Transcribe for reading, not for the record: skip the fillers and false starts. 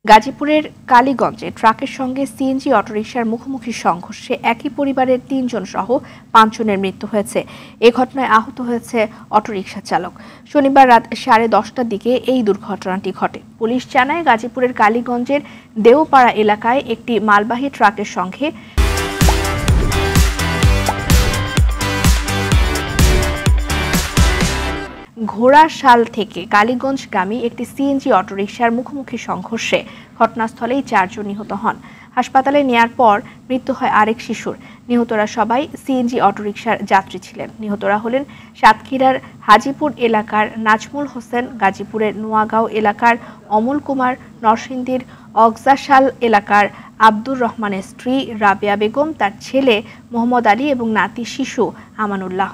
গাজীপুরের কালীগঞ্জে ট্রাকের সঙ্গে সিএনজি অটোরিকশার মুখোমুখি সংঘর্ষে একই পরিবারের ৩ জন সহ ৫ জনের মৃত্যু হয়েছে। এ ঘটনায় আহত হয়েছে অটোরিকশা চালক। শনিবার রাত 10:30টার দিকে এই দুর্ঘটনাটি ঘটে। পুলিশ জানায়, গাজীপুরের কালীগঞ্জের দেওপাড়া এলাকায় একটি মালবাহী ট্রাকের সঙ্গে ঘোড়াশাল থেকে কালীগঞ্জগামী একটি সিএনজি অটোরিকশার মুখোমুখি সংঘর্ষে ঘটনাস্থলেই 4 জন নিহত হন। হাসপাতালে নেয়ার পর মৃত্যু হয় আরেক শিশুর। নিহতরা সবাই সিএনজি অটোরিকশার যাত্রী ছিলেন। নিহতরা হলেন সাতক্ষীরার হাজিপুর এলাকার নাজমুল হোসেন, গাজীপুরের নোয়াগাঁও এলাকার অমল কুমার, নরসিংদীর অগজাশাল এলাকার আব্দুর রহমানের স্ত্রী রাবেয়া বেগম, তার ছেলে মোহাম্মদ আলী এবং নাতি শিশু আমানুল্লাহ।